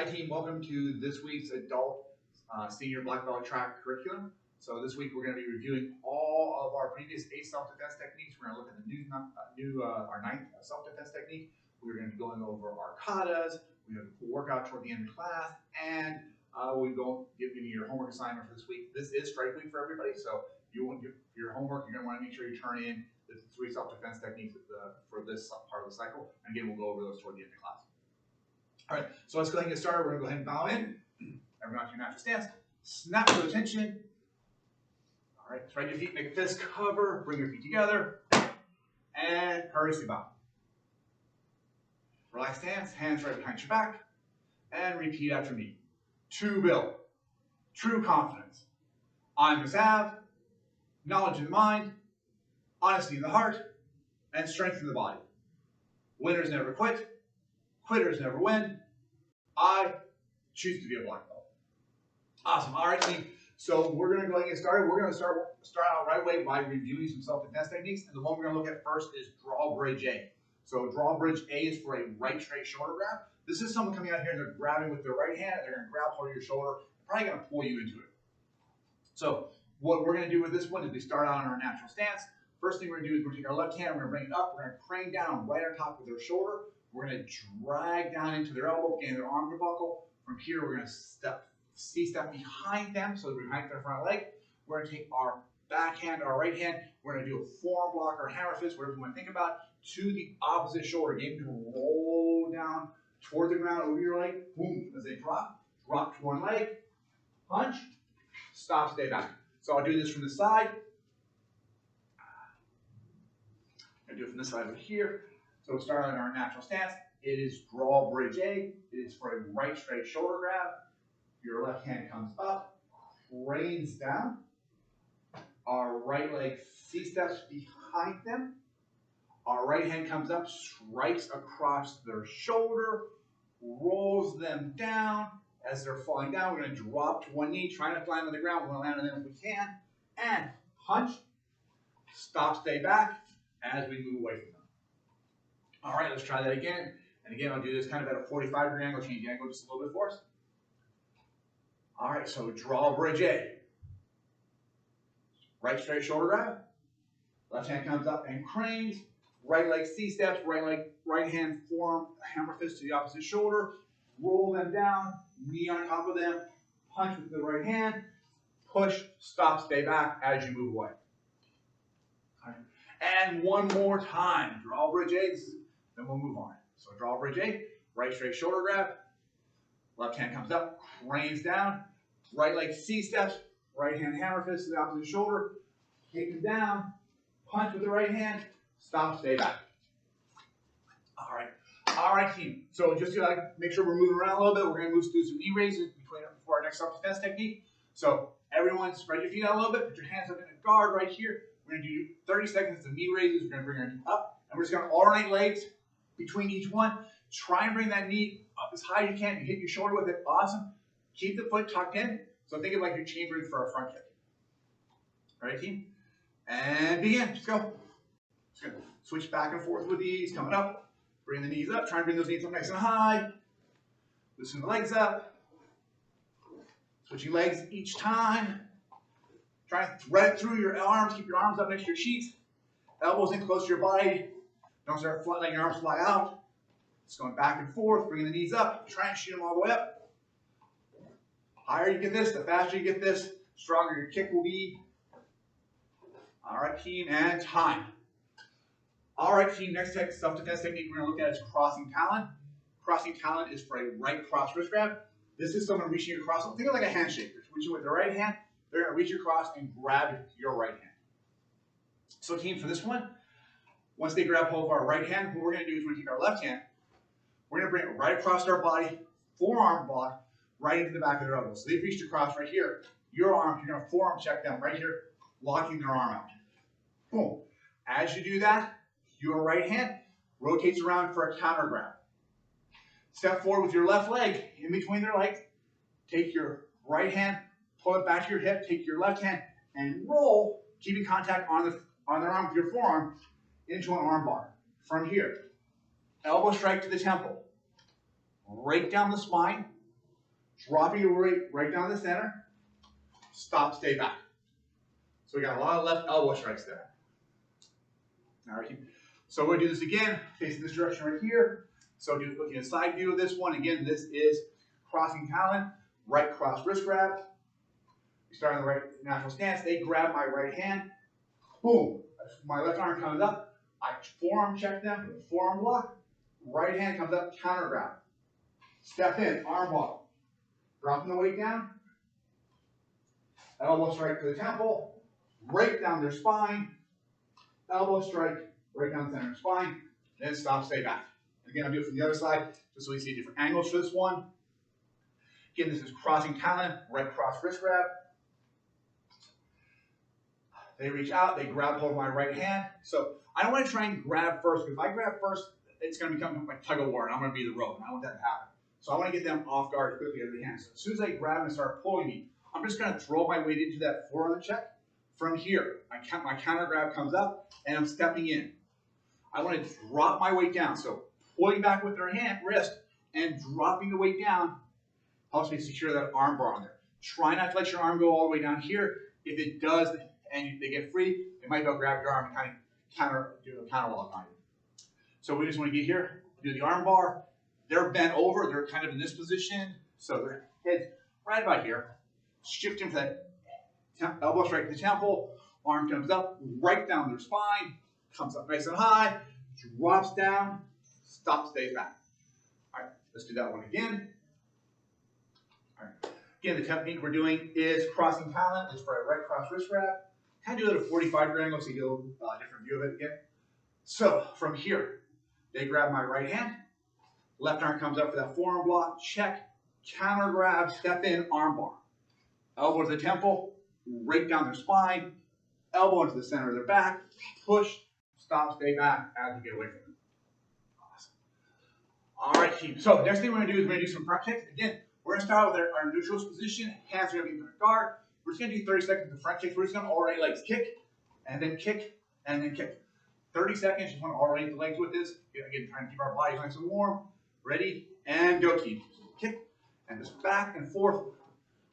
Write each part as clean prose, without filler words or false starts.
Hi team, welcome to this week's adult senior black belt track curriculum. So this week we're going to be reviewing all of our previous 8 self-defense techniques. We're going to look at the our 9th self-defense technique. We're going to be going over our katas. We're going to work out toward the end of class, and we're going to give you your homework assignment for this week. This is strike week for everybody, so you want your homework. You're going to want to make sure you turn in the 3 self-defense techniques for this part of the cycle. And again, we'll go over those toward the end of class. All right, so let's go ahead and get started. We're going to go ahead and bow in. Everyone to your natural stance. Snap to attention. All right, spread your feet, make a fist cover, bring your feet together, and courteously bow. Relax stance, hands right behind your back, and repeat after me. To build true confidence. I'm Miss Av, knowledge in the mind, honesty in the heart, and strength in the body. Winners never quit. Quitters never win. I choose to be a black belt. Awesome. All right, team. So we're going to go ahead and get started. We're going to start out right away by reviewing some self-defense techniques. And the one we're going to look at first is Drawbridge A. So Drawbridge A is for a right straight shoulder grab. This is someone coming out here and they're grabbing with their right hand. They're going to grab hold of your shoulder. They're probably going to pull you into it. So what we're going to do with this one is we start out in our natural stance. First thing we're going to do is we're going to take our left hand, we're going to bring it up, we're going to crane down right on top of their shoulder. We're going to drag down into their elbow, getting their arm to buckle. From here, we're going to step behind them, so we're behind their front leg. We're going to take our back hand, our right hand. We're going to do a forearm block or hammer fist, whatever you want to think about, to the opposite shoulder. Get them to roll down toward the ground over your leg. Boom, as they drop to one leg, punch, stop, stay back. So I'll do this from the side. I'll do it from this side over here. So we'll start on our natural stance. It is Drawbridge A. It is for a right straight shoulder grab. Your left hand comes up, cranes down. Our right leg C-steps behind them. Our right hand comes up, strikes across their shoulder, rolls them down. As they're falling down, we're going to drop to one knee, trying to land on the ground. We're going to land on them if we can. And punch, stop, stay back as we move away from them. All right, let's try that again. And again, I'll do this kind of at a 45-degree angle, change the angle just a little bit for us. All right, so Drawbridge A. Right straight shoulder grab. Left hand comes up and cranes. Right leg C-steps, right hand forearm, hammer fist to the opposite shoulder. Roll them down, knee on top of them, punch with the right hand, push, stop, stay back as you move away. All right. And one more time, Drawbridge A, then we'll move on. So Drawbridge A, right straight shoulder grab, left hand comes up, cranes down, right leg C-steps, right hand hammer fist to the opposite shoulder, take them down, punch with the right hand, stop, stay back. All right, team. So just to make sure we're moving around a little bit, we're going to move through some knee raises before our next self-defense technique. So everyone spread your feet out a little bit, put your hands up in a guard right here. We're going to do 30 seconds of knee raises. We're going to bring our knee up, and we're just going to alternate legs between each one. Try and bring that knee up as high as you can. You hit your shoulder with it. Awesome. Keep the foot tucked in. So think of like you're chambering for a front kick. All right, team? And begin. Just go. Just going to switch back and forth with these. Coming up. Bring the knees up. Try and bring those knees up nice and high. Loosen the legs up. Switching legs each time. Try and thread it through your arms. Keep your arms up next to your sheets. Elbows in close to your body. Don't start letting your arms fly out. Just going back and forth. Bringing the knees up. Try and shoot them all the way up. Higher you get this, the faster you get this, stronger your kick will be. All right, team, and time. All right, team, next self-defense technique we're going to look at is crossing talon. Crossing talon is for a right cross wrist grab. This is someone reaching across. Think of like a handshake. They're reaching with their right hand. They're going to reach across and grab your right hand. So, team, for this one, once they grab hold of our right hand, what we're going to do is we're going to take our left hand. We're going to bring it right across our body, forearm block, right into the back of their elbow. So they've reached across right here. Your arm, you're going to forearm check them right here, locking their arm out. Boom. As you do that, your right hand rotates around for a counter grab. Step forward with your left leg in between their legs. Take your right hand, pull it back to your hip, take your left hand, and roll, keeping contact on their arm with your forearm into an arm bar. From here, elbow strike to the temple. Rake down the spine, dropping your weight right down the center, stop, stay back. So we got a lot of left elbow strikes there. All right, so we're gonna do this again, facing this direction right here. So looking at a side view of this one, again, this is crossing talon, right cross wrist grab. We start on the right natural stance, they grab my right hand, boom, my left arm comes up, I forearm check them, forearm block, right hand comes up, counter grab. Step in, arm block, dropping the weight down, elbow strike to the temple, right down their spine, elbow strike, right down the center of the spine, then stop, stay back. Again, I'll do it from the other side, just so we see different angles for this one. Again, this is crossing talon, right cross wrist grab. They reach out, they grab hold of my right hand. So I don't want to try and grab first, because if I grab first, it's going to become like tug of war, and I'm going to be the rope, and I don't want that to happen. So I want to get them off guard as quickly as they can. So as soon as they grab and start pulling me, I'm just going to throw my weight into that forearm check. From here, my counter grab comes up, and I'm stepping in. I want to drop my weight down. So pulling back with their wrist, and dropping the weight down helps me secure that arm bar on there. Try not to let your arm go all the way down here. If it does, and they get free, they might go grab your arm and kind of do a counter lock on you. So we just want to get here, do the arm bar. They're bent over, they're kind of in this position, so their head's right about here. Shifting for that elbow strike to the temple, arm comes up, right down their spine, comes up nice and high, drops down, stop, stays back. All right, let's do that one again. All right. Again, the technique we're doing is crossing talon. It's for a right cross wrist grab. Kind of do it at a 45 degree angle so you get a different view of it again. So from here, they grab my right hand. Left arm comes up for that forearm block. Check, counter grab, step in, arm bar. Elbow to the temple, right down their spine. Elbow into the center of their back. Push, stop, stay back as you get away from them. Awesome. All right, team. So next thing we're going to do is we're going to do some front kicks. Again, we're going to start with our neutral position. Hands are going to be in the guard. We're just going to do 30 seconds of front kicks. We're just going to alternate legs. Kick, and then kick, and then kick. 30 seconds. Just want to alternate the legs with this. Again, trying to keep our bodies nice and warm. Ready, and go, team. Kick, and just back and forth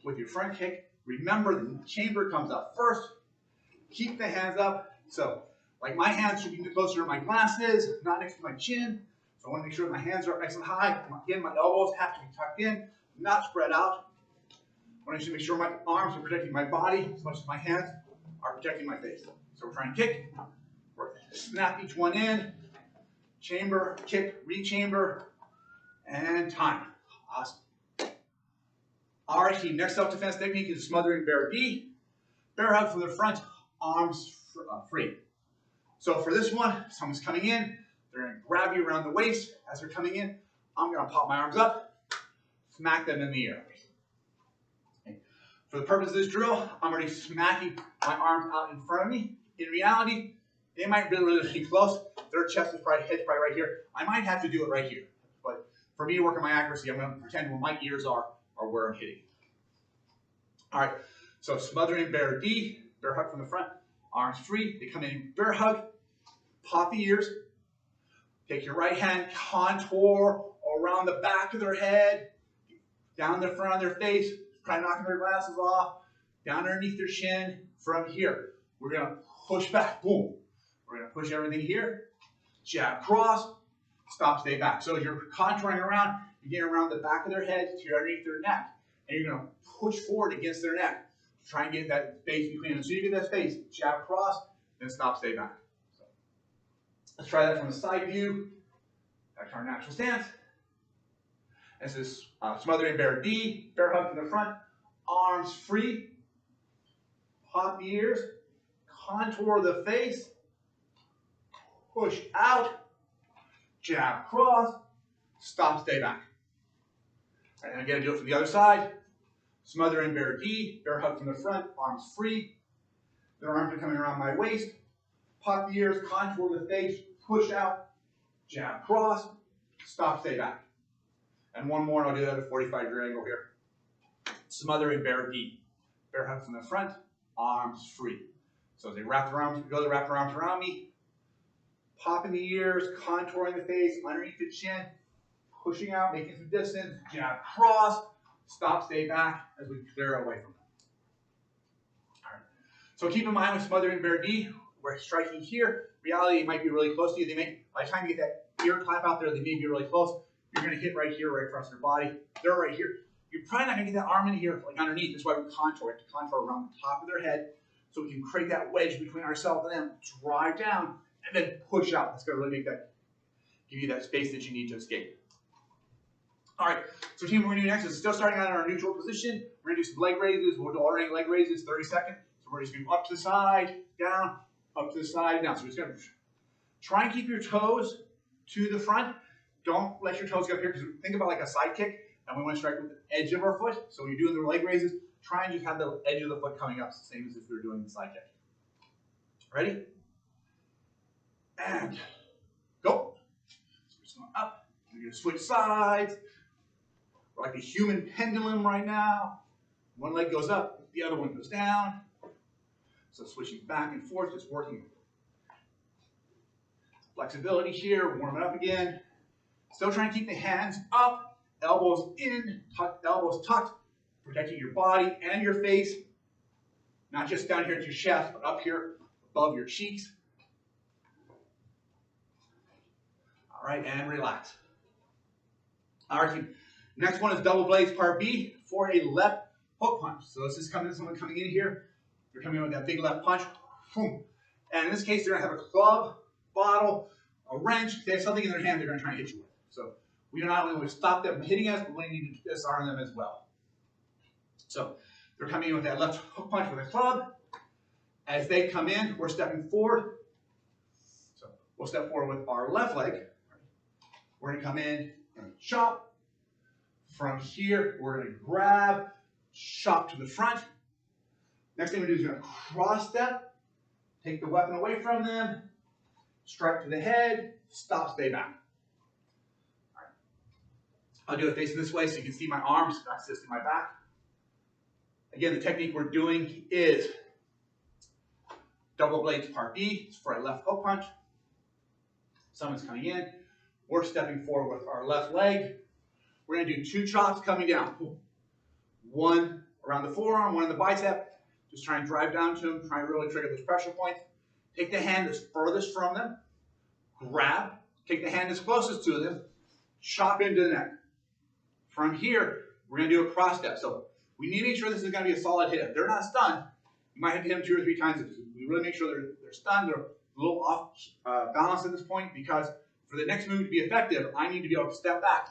with your front kick. Remember, the chamber comes up first. Keep the hands up. So, like my hands should be closer to my glasses, not next to my chin. So I want to make sure my hands are up nice and high. Again, my elbows have to be tucked in, not spread out. I want to make sure my arms are protecting my body as much as my hands are protecting my face. So we're trying to kick. We're snap each one in. Chamber, kick, re-chamber, and time. Awesome. All right, team. Next self-defense technique is smothering bear D. Bear hug from the front, arms free. So for this one, someone's coming in. They're going to grab you around the waist as they're coming in. I'm going to pop my arms up, smack them in the air. Okay. For the purpose of this drill, I'm already smacking my arms out in front of me. In reality, they might be really close. Their chest is probably, head's probably right here. I might have to do it right here. But for me to work on my accuracy, I'm going to pretend where my ears are where I'm hitting. All right, so smothering bear D, bear hug from the front, arms free. They come in bear hug, pop the ears. Take your right hand, contour around the back of their head, down the front of their face, try knocking their glasses off, down underneath their chin. From here, we're going to push back, boom. We're going to push everything here, jab, cross, stop, stay back. So as you're contouring around, you're getting around the back of their head to underneath their neck, and you're going to push forward against their neck. Try and get that space between them. So you get that space, jab, cross, then stop, stay back. So let's try that from the side view. Back to our natural stance. This is smothering bear D, bear hug from the front, arms free, pop the ears, contour the face, push out, jab, cross, stop, stay back. And again, do it from the other side. Smothering bear D, bear hug from the front, arms free. Their arms are coming around my waist. Pop the ears, contour the face, push out, jab, cross, stop, stay back. And one more, and I'll do that at a 45 degree angle here. Smothering bear D, bear hug from the front, arms free. So as they wrap their arms, go to wrap their arms around me, popping the ears, contouring the face, underneath the chin, pushing out, making some distance, jab, cross, Stop, stay back as we clear away from them. All right. So keep in mind with smothering bear D, we're striking here. Reality, it might be really close to you. They may, by the time you get that ear clap out there, they may be really close. You're going to hit right here, right across their body. They're right here. You're probably not going to get that arm in here, like underneath. That's why we contour it, to contour around the top of their head, so we can create that wedge between ourselves and them, drive down, and then push out. That's going to really make that, give you that space that you need to escape. All right, so team, we're going to do next is still starting out in our neutral position. We're going to do some leg raises. We'll do alternating leg raises, 30 seconds. So we're just going to go up to the side, down, up to the side, down. So we're just going to try and keep your toes to the front. Don't let your toes go up here, because think about like a side kick, and we want to strike with the edge of our foot. So when you're doing the leg raises, try and just have the edge of the foot coming up, same as if we were doing the side kick. Ready? And go. So we're just going up. We're going to switch sides. We're like a human pendulum right now. One leg goes up, the other one goes down. So switching back and forth, just working flexibility here, warm it up again. Still trying to keep the hands up, elbows in, elbows tucked, protecting your body and your face. Not just down here at your chest, but up here above your cheeks. All right, and relax. All right, team. Next one is double blades part B for a left hook punch. So this is someone coming in here. They're coming in with that big left punch. Boom. And in this case, they're going to have a club, bottle, a wrench. They have something in their hand they're going to try and hit you with. So we not only want to stop them from hitting us, but we need to disarm them as well. So they're coming in with that left hook punch with a club. As they come in, we're stepping forward. So we'll step forward with our left leg. We're going to come in and chop. From here, we're going to grab, chop to the front. Next thing we do is we're going to cross step, take the weapon away from them, strike to the head, stop, stay back. All right. I'll do it facing this way so you can see my arms, not assisting my back. Again, the technique we're doing is double blades part B. It's for a left hook punch. Someone's coming in. We're stepping forward with our left leg. We're going to do 2 chops coming down. One around the forearm, one in the bicep. Just try and drive down to them, try and really trigger those pressure points. Take the hand that's furthest from them, grab, take the hand that's closest to them, chop into the neck. From here, we're going to do a cross step. So we need to make sure this is going to be a solid hit. If they're not stunned, you might have to hit them 2 or 3 times. We really make sure they're stunned, they're a little off balance at this point, because for the next move to be effective, I need to be able to step back,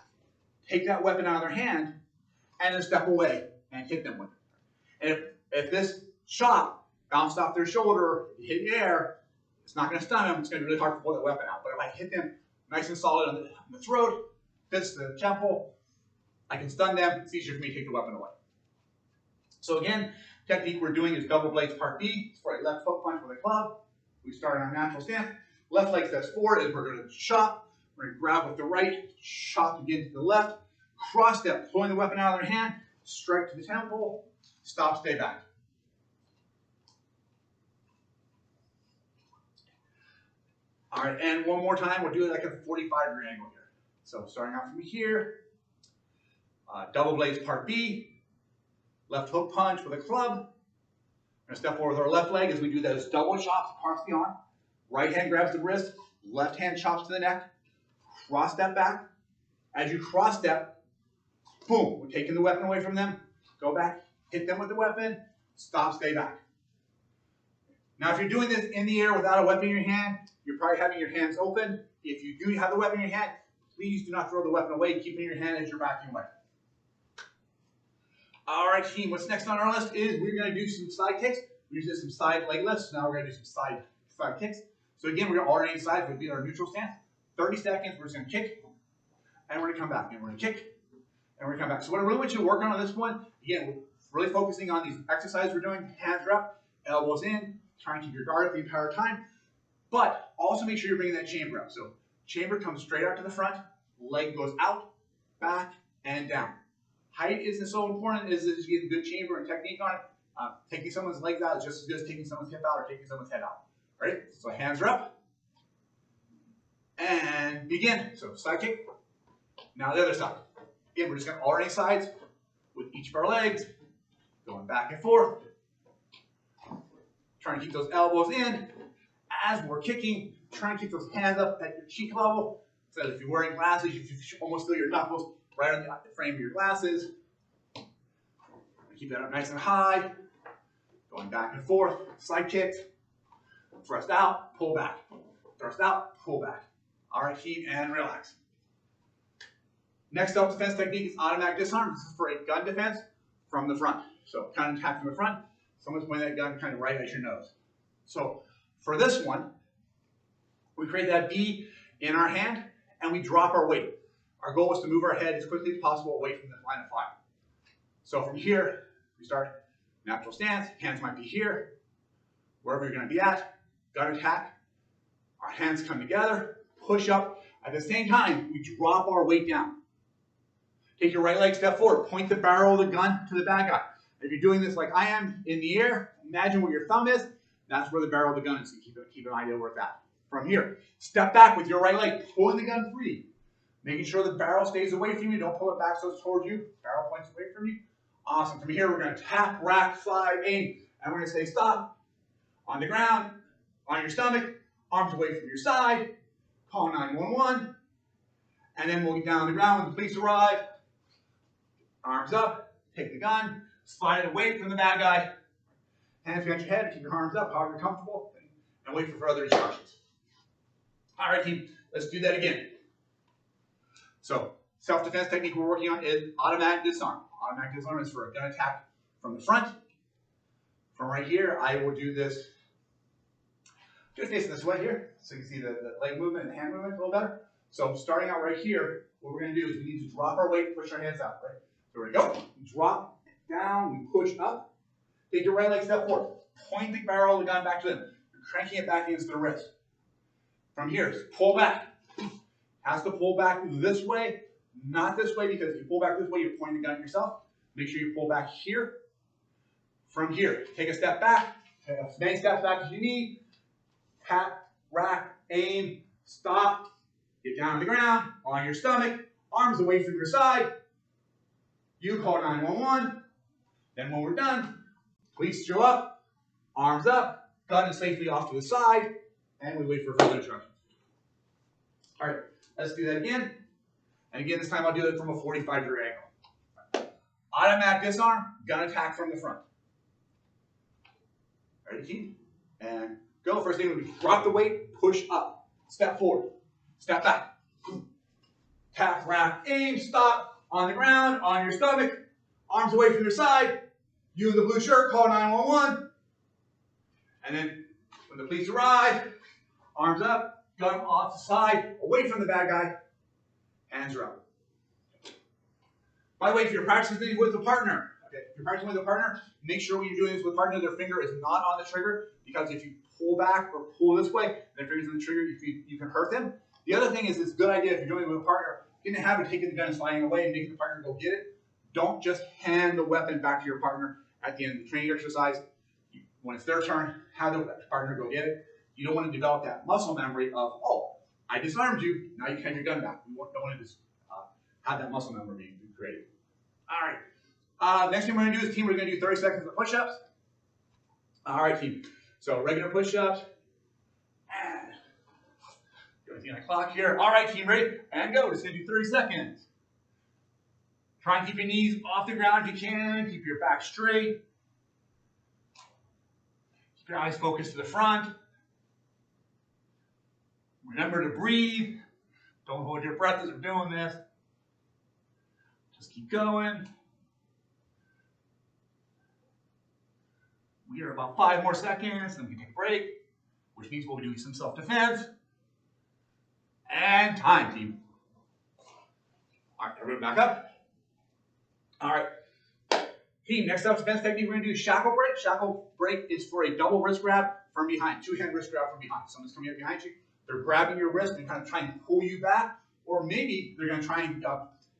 take that weapon out of their hand, and then step away and hit them with it. And if this chop bounced off their shoulder, hit the air, it's not going to stun them. It's going to be really hard to pull that weapon out. But if I hit them nice and solid on the throat, fits the temple, I can stun them. It's easier for me to take the weapon away. So again, technique we're doing is double blades part B. It's for a left hook punch with a club. We start in our natural stance. Left leg steps forward as we're going to chop. We're going to grab with the right, chop again to the left, cross step, pulling the weapon out of their hand, strike to the temple, stop, stay back. All right, and one more time, we'll do it like a 45-degree angle here. So starting out from here, double blades part B, left hook punch with a club. We're going to step forward with our left leg as we do those double chops across the arm. Right hand grabs the wrist, left hand chops to the neck, cross step back. As you cross step, boom, we're taking the weapon away from them, go back, hit them with the weapon, stop, stay back. Now if you're doing this in the air without a weapon in your hand, you're probably having your hands open. If you do have the weapon in your hand, please do not throw the weapon away, keep it in your hand as you're backing away. All right, team, what's next on our list is we're going to do some side kicks. We just did some side leg lifts, now we're going to do some side kicks. So again, we're going to alternate sides, we'll be in our neutral stance. 30 seconds, we're just going to kick, and we're going to come back, and we're going to kick, and we're going to come back. So what I really want you to work on this one, again, we're really focusing on these exercises we're doing, hands are up, elbows in, trying to keep your guard up the entire time, but also make sure you're bringing that chamber up. So chamber comes straight out to the front, leg goes out, back, and down. Height isn't so important as you get a good chamber and technique on it. Taking someone's legs out is just as good as taking someone's hip out or taking someone's head out. Right? So hands are up. And begin. So side kick. Now the other side. Again, we're just going to alternate sides with each each of our legs, going back and forth. Trying to keep those elbows in. As we're kicking, try and keep those hands up at your cheek level. So that if you're wearing glasses, you should almost feel your knuckles right on the frame of your glasses. Keep that up nice and high. Going back and forth, side kicks. Thrust out, pull back. Thrust out, pull back. All right, keep and relax. Next self-defense technique is automatic disarm. This is for a gun defense from the front. So kind of attack from the front. Someone's pointing that gun kind of right at your nose. So for this one, we create that V in our hand and we drop our weight. Our goal is to move our head as quickly as possible away from the line of fire. So from here, we start natural stance. Hands might be here, wherever you're going to be at. Gun attack. Our hands come together, push up. At the same time, we drop our weight down. Take your right leg, step forward. Point the barrel of the gun to the bad guy. If you're doing this like I am in the air, imagine where your thumb is. That's where the barrel of the gun is. So keep an idea where it's at. From here, step back with your right leg, pulling the gun free. Making sure the barrel stays away from you. Don't pull it back so it's towards you. Barrel points away from you. Awesome. From here, we're going to tap, rack, slide, aim. And we're going to say stop. On the ground, on your stomach, arms away from your side. Call 911. And then we'll get down on the ground when the police arrive. Arms up, take the gun, slide it away from the bad guy. Hands behind your head, keep your arms up, however you're comfortable, and wait for further instructions. All right, team, let's do that again. So, self-defense technique we're working on is automatic disarm. Automatic disarm is for a gun attack from the front. From right here, I will do this just facing this way here, so you can see the leg movement and the hand movement a little better. So, starting out right here, what we're going to do is we need to drop our weight, push our hands out, right? So, we go, drop down, we push up. Take your right leg, step forward. Point the barrel of the gun back to them. You're cranking it back against the wrist. From here, pull back. Has to pull back this way, not this way, because if you pull back this way, you're pointing the gun at yourself. Make sure you pull back here. From here, take a step back. Take as many steps back as you need. Tap, rack, aim, stop. Get down on the ground, on your stomach, arms away from your side. You call 911. Then when we're done, police show up, arms up, gun is safely off to the side, and we wait for further instructions. All right, let's do that again. And again, this time I'll do it from a 45-degree angle. Automatic disarm, gun attack from the front. Ready, team? And go. First thing, we drop the weight, push up, step forward, step back. Tap, rack, aim, stop, on the ground, on your stomach, arms away from your side. You in the blue shirt, call 911. And then when the police arrive, arms up, gun off the side, away from the bad guy, hands are up. By the way, if you're practicing with a partner, okay, if you're practicing with a partner, make sure when you're doing this with a partner, their finger is not on the trigger, because if you pull back or pull this way, their finger's on the trigger, you can hurt them. The other thing is, it's a good idea if you're doing it with a partner, you can have it taking the gun and sliding away and making the partner go get it. Don't just hand the weapon back to your partner at the end of the training exercise. When it's their turn, have the partner go get it. You don't want to develop that muscle memory of, oh, I disarmed you, now you can have your gun back. You don't want to just have that muscle memory being created. All right. Next thing we're going to do is, team, we're going to do 30 seconds of push-ups. All right, team. So regular push-ups. And everything on the clock here. All right, team, ready? And go. Just going to do 30 seconds. Try and keep your knees off the ground if you can. Keep your back straight. Keep your eyes focused to the front. Remember to breathe. Don't hold your breath as we're doing this. Just keep going. We are about 5 more seconds, then we can take a break, which means we'll be doing some self-defense. And time, team. All right, everyone back up. All right. Team, next self-defense technique we're going to do shackle break. Shackle break is for a double wrist grab from behind, 2-hand wrist grab from behind. Someone's coming up behind you. They're grabbing your wrist and kind of trying to pull you back, or maybe they're going to try and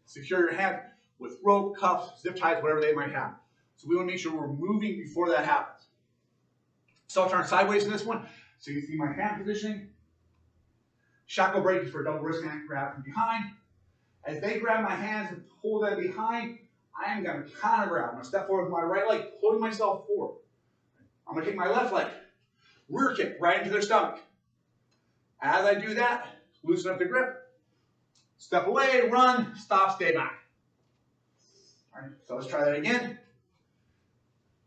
secure your hand with rope, cuffs, zip ties, whatever they might have. So we want to make sure we're moving before that happens. So I'll turn sideways in this one, so you can see my hand positioning. Shackle break for a double wrist hand grab from behind. As they grab my hands and pull them behind, I am going to counter grab. I'm going to step forward with my right leg, pulling myself forward. I'm going to take my left leg, rear kick right into their stomach. As I do that, loosen up the grip, step away, run, stop, stay back. All right, so let's try that again.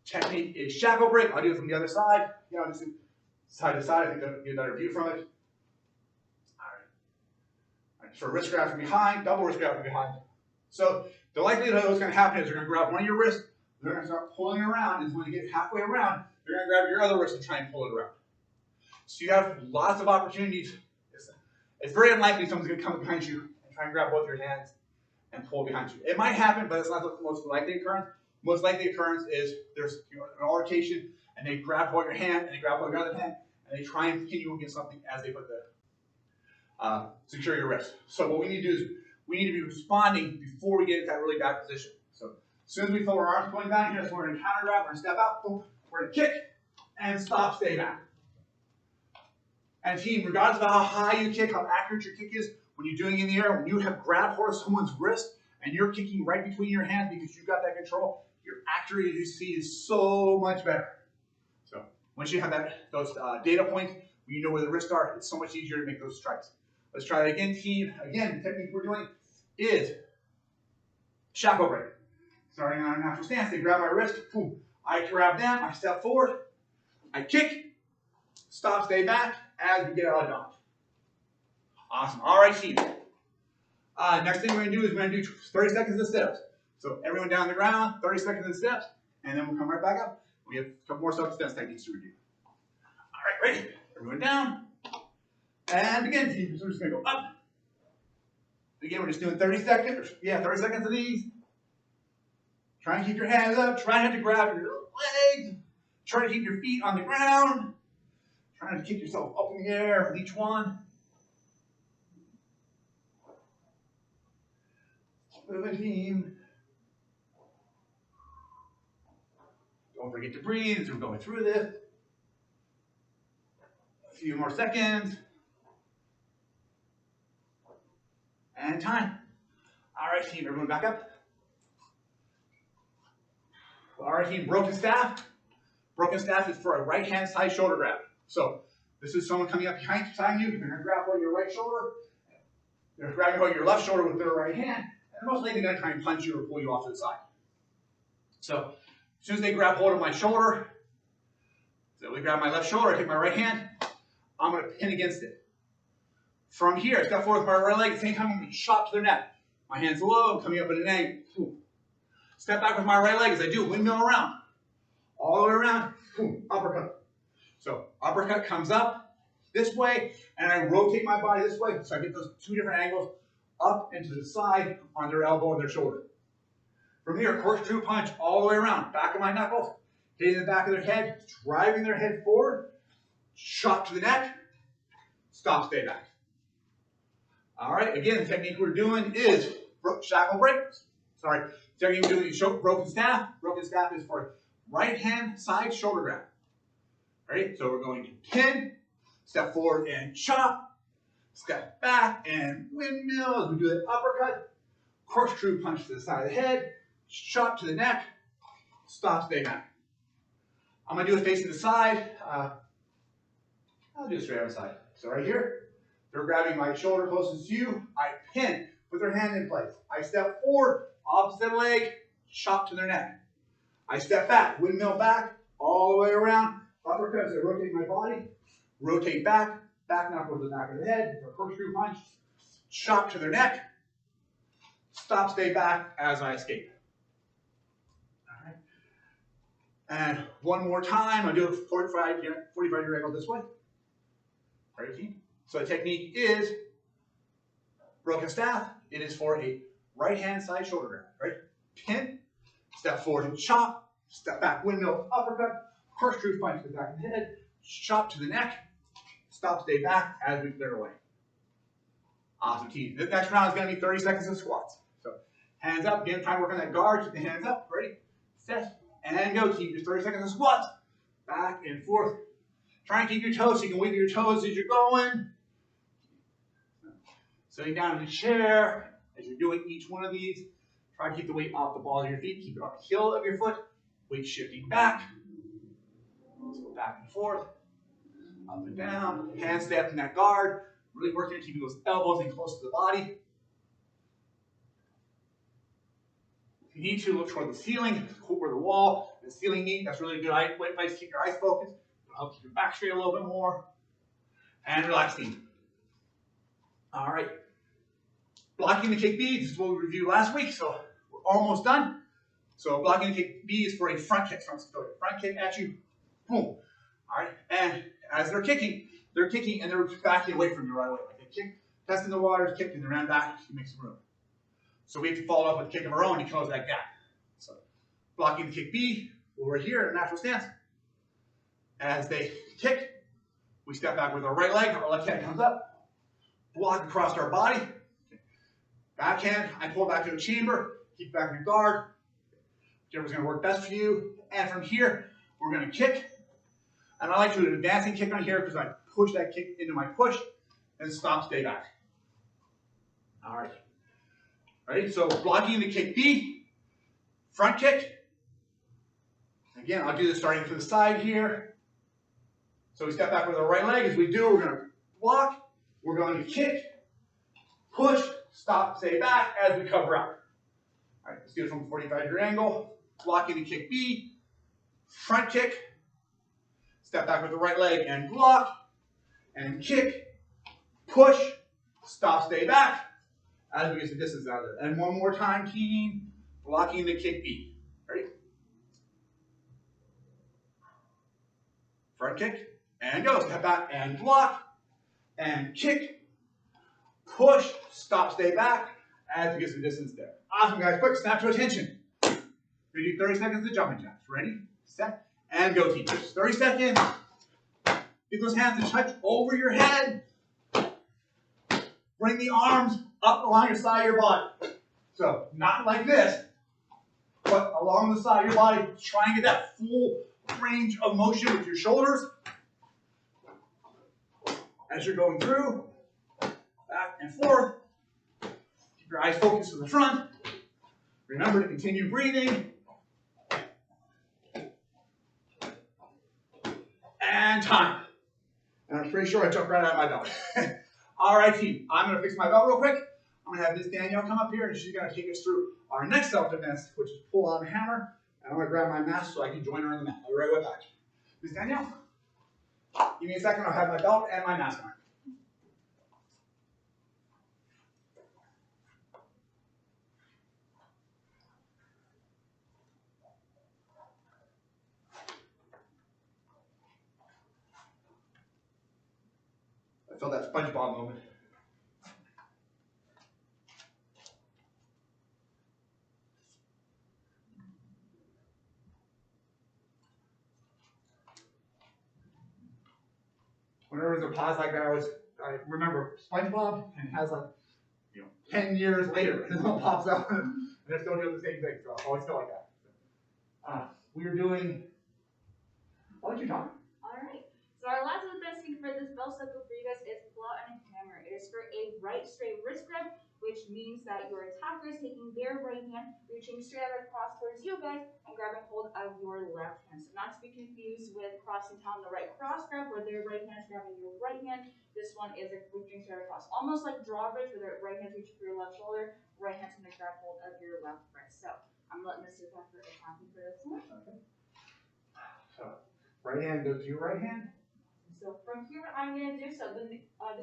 Technique is shackle break. I'll do it from the other side. You know, just side to side. I think that'll get a better view from it. All right. For wrist grab from behind, double wrist grab from behind. So the likelihood of what's going to happen is they're going to grab one of your wrists, they're going to start pulling it around, and when you get halfway around, they're going to grab your other wrist and try and pull it around. So you have lots of opportunities. It's very unlikely someone's going to come behind you and try and grab both your hands and pull behind you. It might happen, but it's not the most likely occurrence. Most likely occurrence is there's an altercation, and they grab hold of your hand, and they grab hold of your other hand, and they try and pin you against something as they put the secure your wrist. So what we need to do is we need to be responding before we get into that really bad position. So as soon as we feel our arms going down here, so we're going to counter grab, we're going to step out, boom, we're going to kick, and stop, stay back. And team, regardless of how high you kick, how accurate your kick is, when you're doing it in the air, when you have grabbed hold of someone's wrist and you're kicking right between your hands because you've got that control, your accuracy is so much better. So once you have those data points, when you know where the wrists are, it's so much easier to make those strikes. Let's try that again, team. Again, the technique we're doing is shackle break. Starting on a natural stance, they grab my wrist, boom. I grab them, I step forward, I kick, stop, stay back, as we get out of dodge. Awesome. All right, team. Next thing we're going to do is we're going to do 30 seconds of steps. So everyone down the ground, 30 seconds of steps, and then we'll come right back up. We have a couple more self-defense techniques to review. All right, ready? Everyone down. And again, team. So we're just going to go up. Again, we're just doing 30 seconds. Yeah, 30 seconds of these. Try and keep your hands up. Try not to grab your legs. Try to keep your feet on the ground. Trying to kick yourself up in the air with each one. Moving, team. Don't forget to breathe as we're going through this. A few more seconds. And time. All right, team, everyone back up. All right, team, broken staff. Broken staff is for a right-hand side shoulder grab. So this is someone coming up behind you. They're going to grab hold of your right shoulder. They're grabbing hold of your left shoulder with their right hand. And most likely going to try and punch you or pull you off to the side. So as soon as they grab hold of my shoulder, so we grab my left shoulder, I take my right hand, I'm going to pin against it. From here, I step forward with my right leg. At the same time, I'm going to chop to their neck. My hand's low, I'm coming up at an angle. Boom. Step back with my right leg as I do, windmill around. All the way around, boom, uppercut. So uppercut comes up this way, and I rotate my body this way, so I get those two different angles up and to the side on their elbow and their shoulder. From here, corkscrew punch all the way around, back of my knuckles, hitting the back of their head, driving their head forward, chop to the neck, stop, stay back. All right, again, the technique we're doing is shackle break. Sorry, the technique we're doing is broken staff. Broken staff is for right hand side shoulder grab. Ready? So we're going to pin, step forward and chop, step back and windmill as we do that uppercut, corkscrew punch to the side of the head, chop to the neck, stop, stay back. I'm going to do it facing the side. I'll do it straight on the side. So right here, they're grabbing my shoulder closest to you. I pin, put their hand in place. I step forward, opposite leg, chop to their neck. I step back, windmill back, all the way around, uppercut as I rotate my body, rotate back, back knuckle to the back of the head, for a corkscrew punch, chop to their neck, stop, stay back as I escape. All right. And one more time, I'll do a 45-degree angle this way. Ready, team? So the technique is broken staff. It is for a right-hand side shoulder grab. Right? Pin, step forward and chop, step back, windmill, uppercut, corkscrew punch to the back of the head, chop to the neck, stop, stay back as we clear away. Awesome, team. The next round is going to be 30 seconds of squats. So hands up, again, try to work on that guard, keep the hands up, ready, set, and go, team. Just 30 seconds of squats, back and forth. Try and keep your toes so you can wiggle your toes as you're going. Sitting down in the chair, as you're doing each one of these, Try to keep the weight off the balls of your feet. Keep it off the heel of your foot. Weight shifting back. Let's go back and forth. Up and down. Hands stay up in that guard. Really working on keeping those elbows in close to the body. If you need to, look toward the ceiling or the wall. The ceiling meet. That's really good advice to keep your eyes focused. It'll help keep your back straight a little bit more. And relax the knee. All right. Blocking the kick B, this is what we reviewed last week, so we're almost done. So blocking the kick B is for a front kick. Front kick at you. Boom. All right. And as they're kicking and they're backing away from you right away. Like they kick, testing the waters, kicking, they ran back to make some room. So we have to follow up with a kick of our own to close that gap. So blocking the kick B, we're here in a natural stance. As they kick, we step back with our right leg, our left hand comes up, block across our body. Backhand, I pull back to a chamber, keep back in your guard. Whichever's going to work best for you. And from here, we're going to kick. And I like to do an advancing kick on here because I push that kick into my push and stop, stay back. All right. Ready? So blocking the kick B, front kick. Again, I'll do this starting to the side here. So we step back with our right leg. As we do, we're going to block. We're going to kick, push, stop, stay back as we cover out. All right, let's do it from a 45-degree angle. Blocking the kick B, front kick, step back with the right leg and block, and kick, push, stop, stay back as we get some distance out of there. And one more time, team, blocking the kick B. Ready? Front kick, and go. Step back and block, and kick, push, stop, stay back as we get some distance there. Awesome, guys. Quick snap to attention. We do 30 seconds of jumping jacks. Ready, set, and go, team. Just 30 seconds. Get those hands to touch over your head. Bring the arms up along your side of your body. So, not like this, but along the side of your body. Try and get that full range of motion with your shoulders as you're going through. Back and forth. Keep your eyes focused to the front. Remember to continue breathing. And time. And I'm pretty sure I jumped right out of my belt. All right, team. I'm going to fix my belt real quick. I'm going to have Miss Danielle come up here, and she's going to take us through our next self-defense, which is pull on hammer. And I'm going to grab my mask so I can join her on the mat. I'll be right back. Miss Danielle, give me a second. I'll have my belt and my mask on. I felt that SpongeBob moment. Whenever there's a pause like that, I remember SpongeBob, and it has like, 10 years later, and it all pops out, and they're still doing the same thing. So I always feel like that. We are doing. I'll let you talk. All right. So our last testing for this belt buckle for you guys is pull out and hammer. It is for a right straight wrist grip, which means that your attacker is taking their right hand, reaching straight out across towards you guys, and grabbing hold of your left hand. So not to be confused with crossing down the right cross grab, where their right hand is grabbing your right hand. This one is reaching straight across, almost like drawbridge, where their right hand is reaching for your left shoulder, right hand's going to grab hold of your left wrist. So I'm letting Mr. Tucker accompany for this one. Okay. So right hand goes to your right hand. So from here, what I'm going to do, so this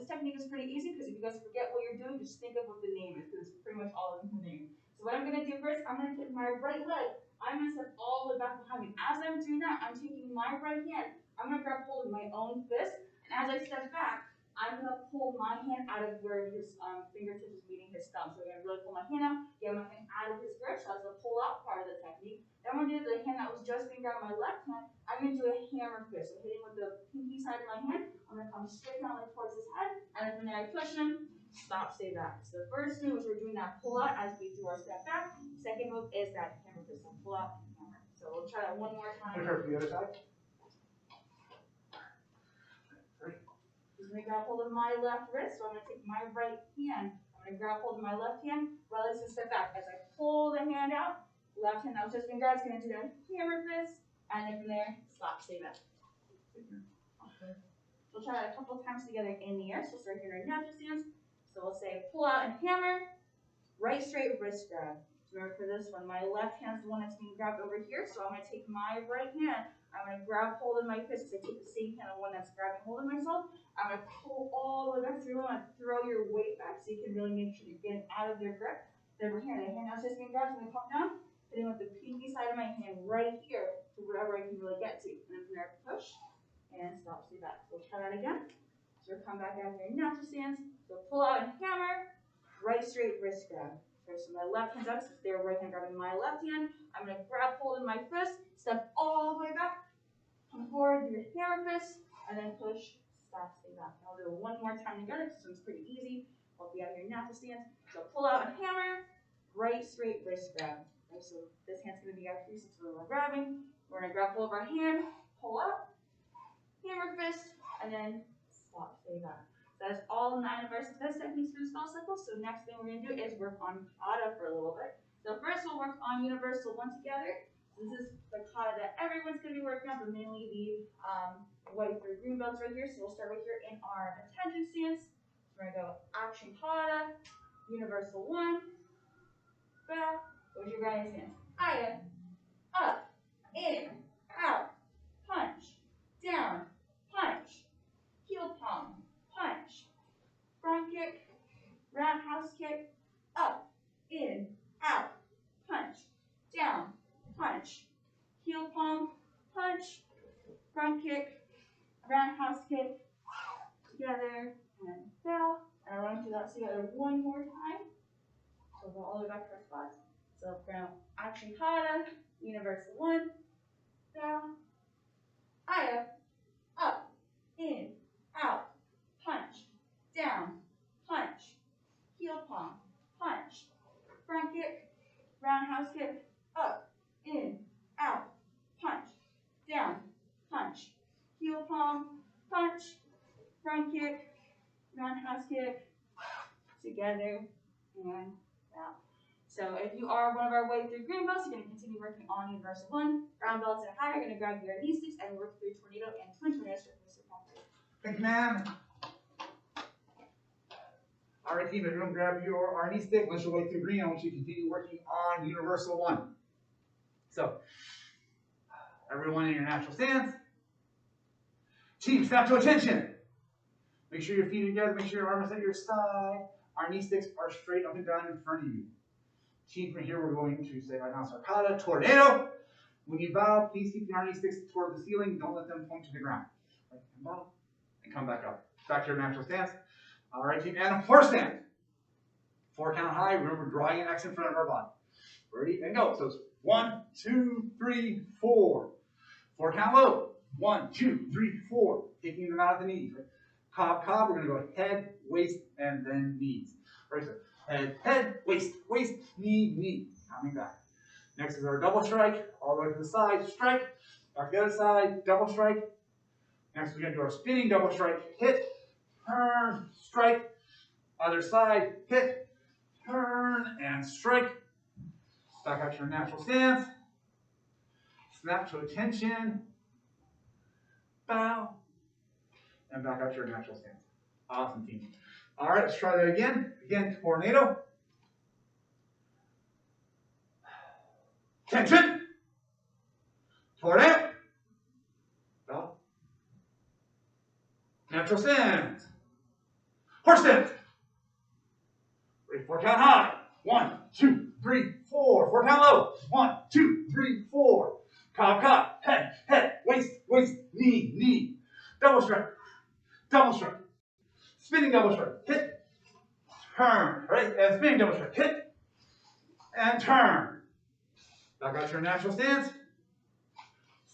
technique is pretty easy because if you guys forget what you're doing, just think of what the name is because it's pretty much all in the name. So what I'm going to do first, I'm going to take my right leg, I'm going to step all the way back behind me. As I'm doing that, I'm taking my right hand, I'm going to grab hold of my own fist, and as I step back, I'm going to pull my hand out of where his fingertips is meeting his thumb. So I'm going to really pull my hand out, get my hand out of his grip, so that's the pull out part of the technique. Then I'm going to do the hand that was just being grabbed my left hand, I'm going to do a hammer fist. So hitting with the pinky side of my hand, I'm going to come straight down like towards his head, and then when I push him, stop, stay back. So the first move is we're doing that pull out as we do our step back. Second move is that hammer fist, so pull out and hammer. So we'll try that one more time. We'll try from the other side. Just going to grab hold of my left wrist, so I'm going to take my right hand, I'm I'm going to grab hold of my left hand, right leg's going to step back. As I pull the hand out, left hand now just been grabbed, it's going to do that hammer fist, and then from there, slap, stay back. We'll try that a couple of times together in the air. So we'll start here in our natural stance. So we'll say pull out and hammer, right straight wrist grab. Remember for this one, my left hand's the one that's being grabbed over here. So I'm going to take my right hand, I'm going to grab hold of my fist. I take the same hand of one that's grabbing hold of myself. I'm going to pull all the way back. So you want to throw your weight back so you can really make sure you're getting out of their grip. Then we're here, the hand now just being grabbed, I'm going to come down, hitting with the pinky side of my hand right here to wherever I can really get to. And then from there, push. And stop, stay back. We'll try that again. So come back out here in natural stance. So pull out and hammer, right straight wrist grab. Okay, so my left hand's up, so they're right hand grabbing my left hand. I'm going to grab hold of my fist, step all the way back, come forward, do your hammer fist, and then push, stop, stay back. I'll do it one more time together. This one's pretty easy. I'll be out here in natural stance. So pull out and hammer, right straight wrist grab. Okay, so this hand's going to be out here since we're grabbing. We're going to grab hold of our hand, pull up, hammer fist, and then stop, stay back. So that's all 9 of our success techniques for the spell cycle. So next thing we're going to do is work on kata for a little bit. So first we'll work on universal 1 together. This is the kata that everyone's going to be working on, but mainly the white or green belts right here. So we'll start right here in our attention stance. So we're going to go action kata, universal 1, bow. What's your guiding stance? Aya, up, in, out, punch, down, punch, heel palm, punch, front kick, roundhouse kick, up, in, out, punch, down, punch, heel palm, punch, front kick, roundhouse kick, together, and down. And I'll run through that together one more time. So we'll go all the way back to our spots. So from action kata, universal 1, down, aya, up, in, out, punch, down, punch, heel palm, punch, front kick, roundhouse kick, up, in, out, punch, down, punch, heel palm, punch, front kick, roundhouse kick, together, and out. So if you are one of our white through green belts, you're going to continue working on universal 1. Brown belts and higher, you're going to grab your knee sticks and work through tornado and twin tornadoes. Thank you, ma'am. All right, team, everyone grab your knee stick. Once you're way through green, I want you to continue working on universal 1. So, everyone in your natural stance. Team, snap to attention. Make sure your feet are together. Make sure your arms at your side. Our knee sticks are straight up and down in front of you. Team, from here, we're going to say right now, kata, tornado. When you bow, please keep your knee sticks toward the ceiling. Don't let them point to the ground. Right, and bow, and come back up. Back to your natural stance. All right, team, and a horse stand. 4 count high. Remember, drawing an X in front of our body. Ready, and go. So it's 1, 2, 3, 4. 4 count low. 1, 2, 3, 4. Taking them out of the knees. Right? Cob, cob. We're going to go head, waist, and then knees. Right, so head, head, waist, waist, knee, knee. Coming back. Next is our double strike. All the way to the side. Strike. Back to the other side. Double strike. Next, we're going to do our spinning double strike. Hit, turn, strike. Other side. Hit, turn, and strike. Back out to your natural stance. Snap to attention. Bow. And back out to your natural stance. Awesome, team. All right, let's try that again. Again, tornado. Tension. Tornado. Bow. Natural stance. Horse stance. Ready, 4 count high. 1, 2, 3, 4. 4 count low. 1, 2, 3, 4. Cob, cob. Head, head. Waist, waist. Knee, knee. Double strike. Double strike. Spinning double strike. Hit. Turn. Right? And spinning double strike. Hit. And turn. Back out to your natural stance.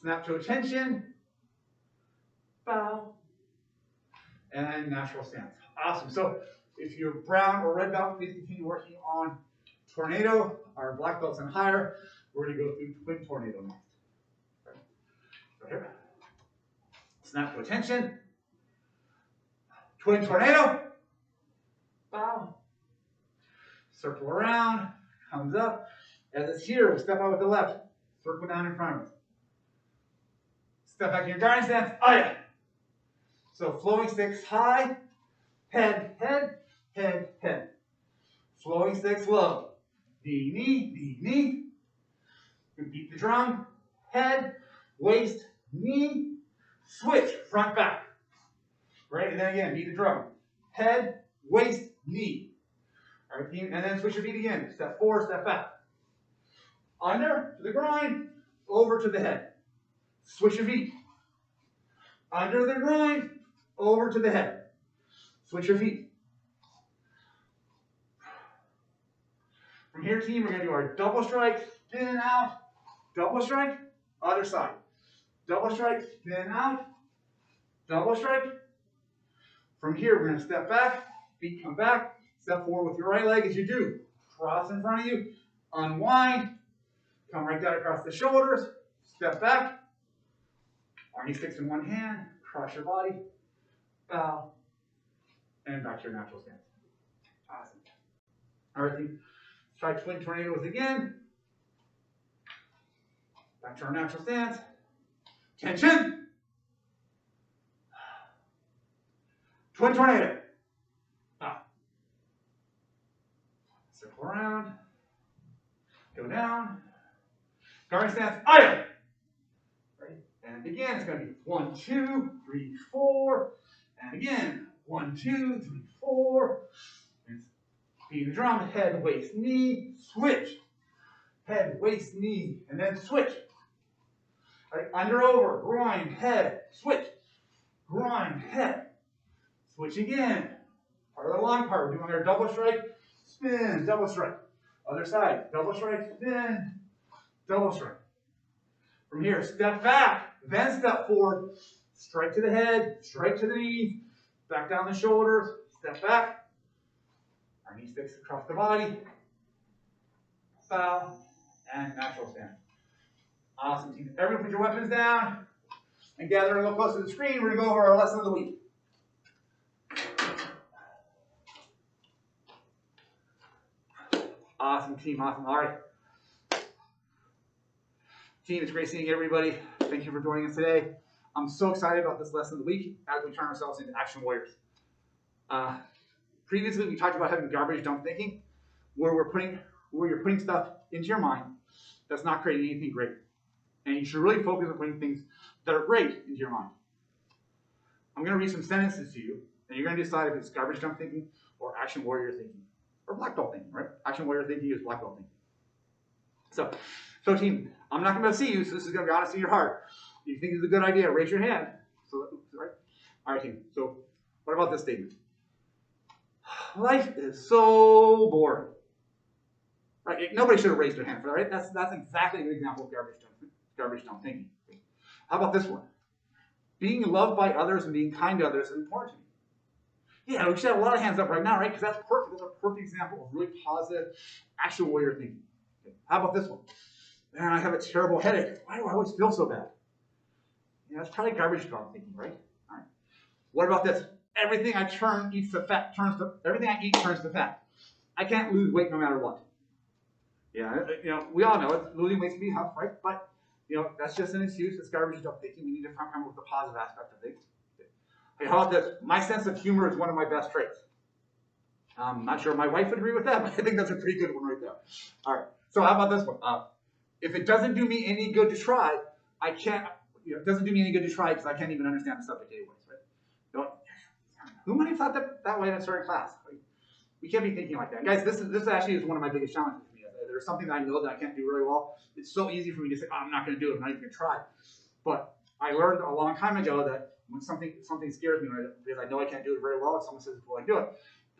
Snap to attention. Bow. And natural stance. Awesome. So if you're brown or red belt, please continue working on tornado, our black belts and higher. We're going to go through twin tornado next. Right here. Snap to attention. Twin tornado. Bow. Circle around, comes up. As it's here, we step out with the left. Circle down in front of us. Step back in your guarding stance. Aya. So flowing sticks high, head, head, head, head. Flowing sticks low. Knee, knee, knee, knee. We beat the drum. Head, waist, knee, switch, front, back. Right, and then again, beat the drum. Head, waist, knee. All right, and then switch your feet again. Step forward, step back. Under to the grind, over to the head. Switch your feet. Under the grind, over to the head. Switch your feet. From here, team, we're going to do our double strike, spin out, double strike, other side. Double strike, spin out, double strike. From here, we're going to step back, feet come back, step forward with your right leg as you do. Cross in front of you, unwind, come right down across the shoulders, step back, army sticks in one hand, cross your body, bow, and back to your natural stance. Awesome. All right, team. Try twin tornadoes again. Back to our natural stance. Tension. Twin tornado. Up. Circle around. Go down. Guarding stance. Item. Right. And again, it's going to be 1, 2, 3, 4. And again, 1, 2, 3, 4. Beat the drum, head, waist, knee, switch. Head, waist, knee, and then switch. All right, under, over, groin, head, switch. Groin, head. Switch again. Part of the long part, we're doing our double strike, spin, double strike. Other side, double strike, spin, double strike. From here, step back, then step forward, strike to the head, strike to the knees, back down the shoulders, step back. Our knee sticks across the body, bow, and natural stance. Awesome, team. Everyone put your weapons down and gather a little close to the screen. We're going to go over our lesson of the week. Awesome, team. Awesome. All right. Team, it's great seeing everybody. Thank you for joining us today. I'm so excited about this lesson of the week as we turn ourselves into action warriors. Previously, we talked about having garbage dump thinking, where you're putting stuff into your mind that's not creating anything great. And you should really focus on putting things that are great into your mind. I'm going to read some sentences to you, and you're going to decide if it's garbage dump thinking or action warrior thinking, or black belt thinking, right? Action warrior thinking is black belt thinking. So team, I'm not going to see you, so this is going to be honest in your heart. If you think it's a good idea, raise your hand. Right? All right, team. So what about this statement? Life is so boring. Right? Nobody should have raised their hand for that, right? That's exactly an example of garbage dump thinking. How about this one? Being loved by others and being kind to others is important to me. Yeah, we should have a lot of hands up right now, right? Because that's perfect. That's a perfect example of really positive action warrior thinking. Okay. How about this one? Man, I have a terrible headache. Why do I always feel so bad? Yeah, that's probably garbage dump thinking, right? All right. What about this? Everything I eat turns to fat. I can't lose weight no matter what. Yeah, we all know it. Losing weight can be tough, right? But that's just an excuse. It's garbage dump thinking. We need to come up with the positive aspect of things. Okay, how about this? My sense of humor is one of my best traits. I'm not sure my wife would agree with that, but I think that's a pretty good one right there. All right. So how about this one? If it doesn't do me any good to try, I can't. It doesn't do me any good to try because I can't even understand the subject anyways, right? Who might have thought that way in a certain class? We can't be thinking like that. Guys, this actually is one of my biggest challenges for me. There's something that I know that I can't do really well. It's so easy for me to say, oh, I'm not going to do it. I'm not even going to try. But I learned a long time ago that when something scares me because I know I can't do it very well, if someone says, will I do it?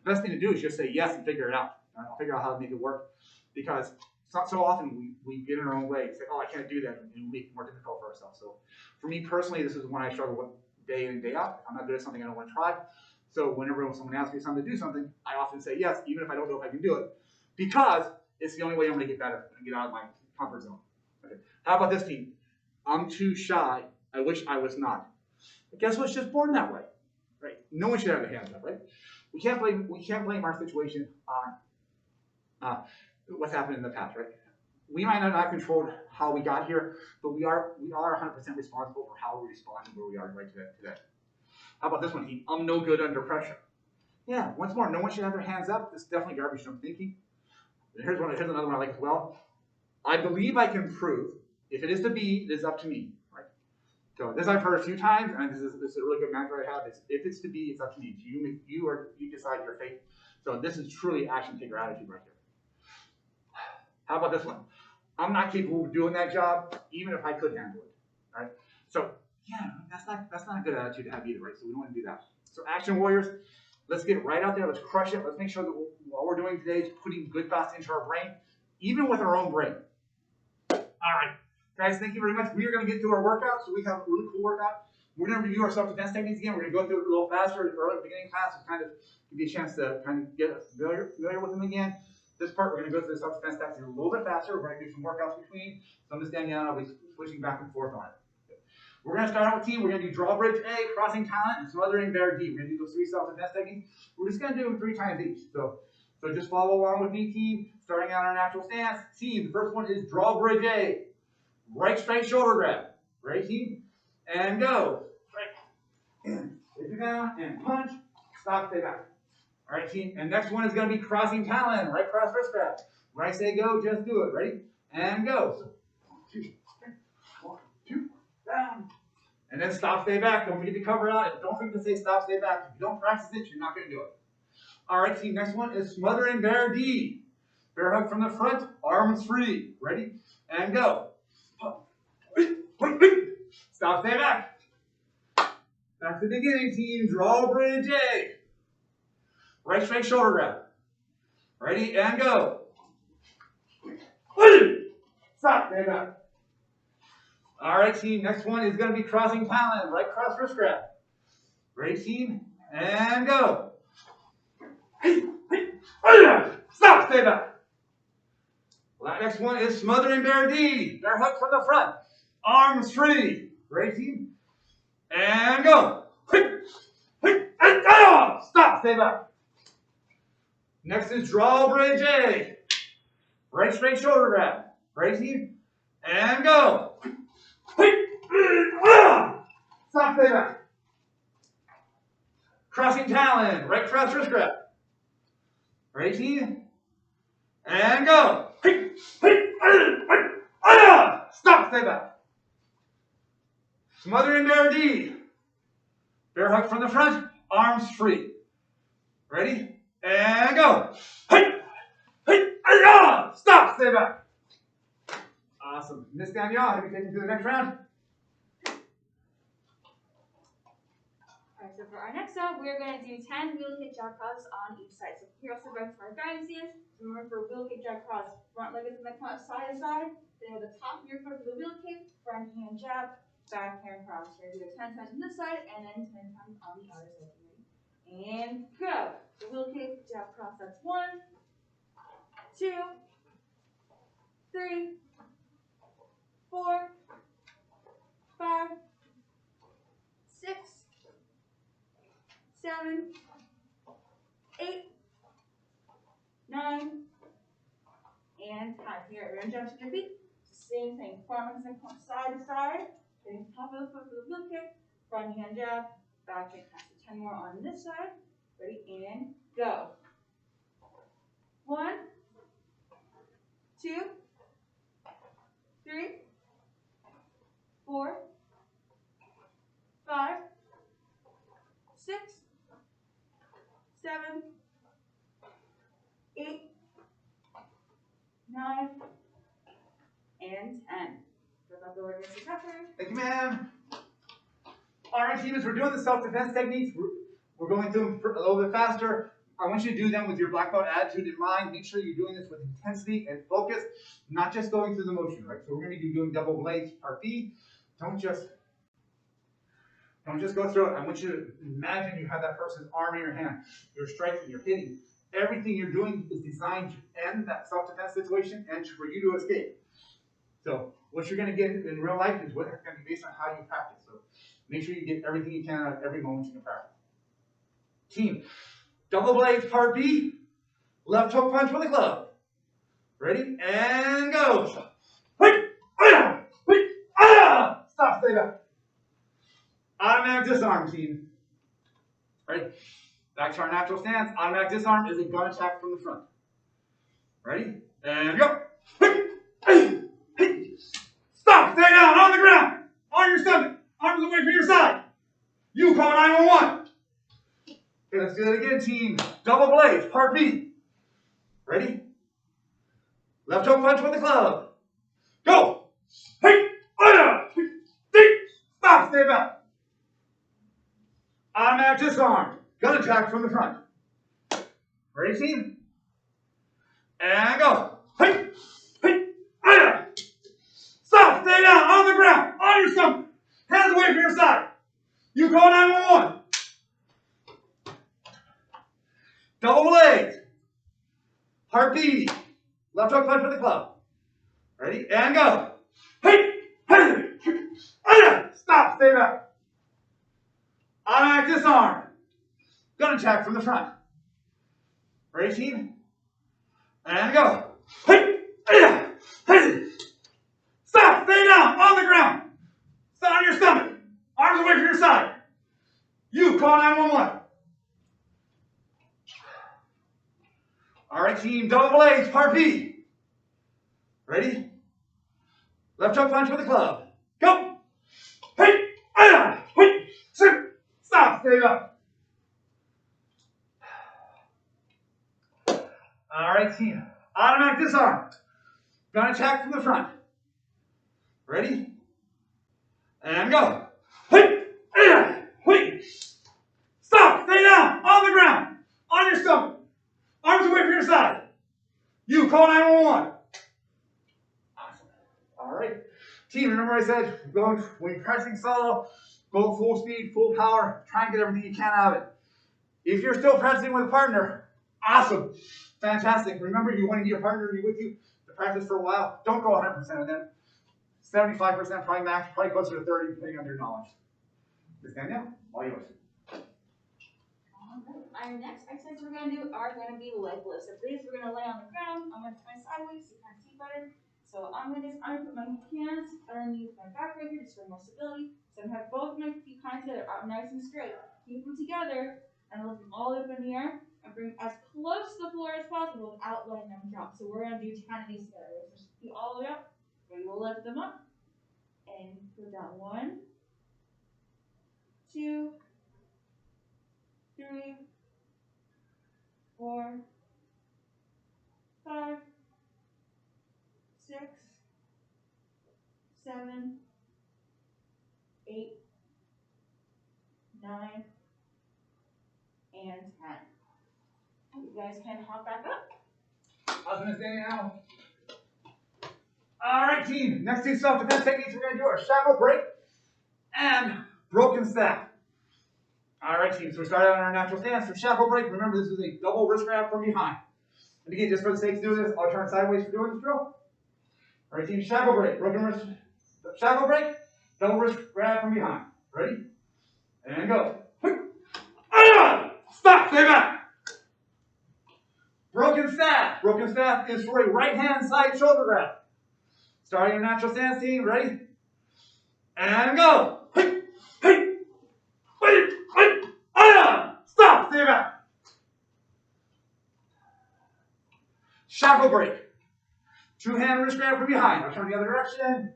The best thing to do is just say yes and figure it out. I'll figure out how to make it work. Because so often we get in our own way and say, oh, I can't do that, and we make it more difficult for ourselves. So for me personally, this is one I struggle with day in and day out. If I'm not good at something I don't want to try. So whenever someone asks me something to do something, I often say yes, even if I don't know if I can do it, because it's the only way I'm going to get better and get out of my comfort zone. Okay. How about this team? I'm too shy. I wish I was not. But guess what's just born that way, right? No one should have their hands up, right? We can't blame our situation on what's happened in the past, right? We might not have controlled how we got here, but we are 100% responsible for how we respond to where we are right today. How about this one, Heat? I'm no good under pressure. Yeah, once more, no one should have their hands up. This is definitely garbage I'm thinking. Here's another one I like as well. I believe I can prove. If it is to be, it is up to me. Right? So this I've heard a few times, and this is a really good mantra I have. Is if it's to be, it's up to me. You decide your fate. So this is truly action taker attitude right here. How about this one? I'm not capable of doing that job, even if I could handle it. Right? So yeah, that's not a good attitude to have either, right? So we don't want to do that. So action warriors, let's get right out there. Let's crush it. Let's make sure that what we're doing today is putting good thoughts into our brain, even with our own brain. All right, guys, thank you very much. We are going to get through our workout. So we have a really cool workout. We're going to review our self-defense techniques again. We're going to go through it a little faster early at the beginning class to kind of give you a chance to kind of get familiar with them again. This part, we're going to go through the self-defense tactics a little bit faster. We're going to do some workouts between. So I'm just standing down. I'll be switching back and forth on it. We're going to start out with team. We're going to do drawbridge A, crossing talon, and smothering bear D. We're going to do those 3 self-defense techniques. We're just going to do them 3 times each. So just follow along with me, team. Starting out our natural stance. Team, the first one is drawbridge A. Right straight shoulder grab. Right, team? And go. Right. And take it down and punch. Stop, stay back. All right, team. And next one is going to be crossing talon. Right cross wrist grab. When I say go, just do it. Ready? And go. So 1, 2, 3. 1, 2, down. And then stop, stay back. Don't forget to cover out. Don't forget to say stop, stay back. If you don't practice it, you're not going to do it. All right, team. Next one is smothering bear D. Bear hug from the front, arms free. Ready? And go. Stop, stay back. Back to the beginning, team. Drawbridge A. Right straight shoulder grab. Ready? And go. Stop, stay back. All right, team. Next one is going to be crossing talon. Right cross wrist grab. Ready, team? And go. Stop, stay back. That next one is smothering bear D. Bear hug from the front. Arms free. Ready, team? And go. Stop, stay back. Next is drawbridge A. Right straight shoulder grab. Ready, team? And go. Stop, stay back. Crossing talon. Right cross wrist grab. Ready, team? And go. Stop, stay back. Smothering bear D. Bear hug from the front, arms free. Ready? And go. Stop, stay back. Awesome. Miss Danielle, have you taken to the next round? Alright, so for our next round, we're going to do 10 wheel kick jack cross on each side. So here also back to our guidance stance. Remember for wheel kick jack cross, front leg is in the front, side to side. Then with the top of your foot for the wheel kick, front hand jab, back hand cross. We're going to do it 10 times on this side and then 10 times on the other side. And go. The wheel kick jab cross, that's 1, 2, 3, 4, 5, 6, 7, 8, 9, and 10. Here, everyone jumps to your feet. Same thing. Front leg is side to side. Then top of the foot for the wheel kick. Front hand jab. Back hand pass. 10 more on this side. Ready? And go. 1, 2, 3, 4, 5, 6, 7, 8, 9, and 10. Thank you, ma'am. All right, team, as we're doing the self-defense techniques, we're going through them a little bit faster. I want you to do them with your black belt attitude in mind. Make sure you're doing this with intensity and focus, not just going through the motion, right? So we're going to be doing double blades RP. Don't just go through it. I want you to imagine you have that person's arm in your hand. You're striking, you're hitting. Everything you're doing is designed to end that self-defense situation and for you to escape. So what you're going to get in real life is what's going to be based on how you practice. So make sure you get everything you can out of every moment you can practice. Team, double blades part B, left hook punch with a glove. Ready? And go. Stop, stay back. Automatic disarm, team. Ready? Back to our natural stance. Automatic disarm is a gun attack from the front. Ready? And go. Stop, stay down, on the ground, on your stomach, arms away from your side. You call 911. Okay, let's do that again, team. Double blades, part B. Ready? Left hook punch with the club. Go. Stop, stay back. Automatic disarm. Gun attack from the front. Ready, team? And go. Stop, stay down, on the ground, on your stomach. Hands away from your side. You call 911. Double blades. Heart beat. Left hook punch with the club. Ready? And go. Stop, stay back. Automatic disarm. Gun attack from the front. Ready, team? And go. Stop, stay down, on the ground. Stay on your stomach. Arms away from your side. You call 911. All right, team, double blades, part B. Ready? Left hook punch with the club. Go. Stop, stay up. All right, team. Automatic disarm. Gun attack from the front. Ready? And go. Stop, stay down, on the ground, on your stomach. Arms away from your side. You call 911. Awesome. All right. Team, remember I said, when you're pressing solo, go full speed, full power. Try and get everything you can out of it. If you're still pressing with a partner, awesome. Fantastic. Remember, you want to get your partner to be with you to practice for a while. Don't go 100% of them. 75% probably max, probably closer to 30 depending on your knowledge. Just stand down. All yours. Our next exercise we're going to do are going to be leg lifts. So for this, we're going to lay on the ground. I'm going to turn sideways so you can see better. So I'm going to put my hands underneath my back right here just for more stability. So I'm going to have both my feet kind of together, out nice and straight. Keep them together and lift them all up in the air and bring as close to the floor as possible without letting them drop. So we're going to do 10 of these together. So just feet all the way up. We're going to lift them up and go down 1, 2, 3, 4, 5, 6, 7, 8, 9, and 10. You guys can hop back up. I was going to say now. All right, team. Next two self-defense techniques we're going to do are shackle break and broken staff. All right, team. So we started on our natural stance for shackle break. Remember, this is a double wrist grab from behind. And again, just for the sake of doing this, I'll turn sideways for doing this drill. All right, team. Shackle break. Broken wrist. Shackle break. Double wrist grab from behind. Ready? And go. Stop. Stay back. Broken staff. Broken staff is for a right hand side shoulder grab. Starting your natural stance, team. Ready? And go. Stop. Stay back. Shackle break. Two-hand wrist grab from behind. I'll turn the other direction.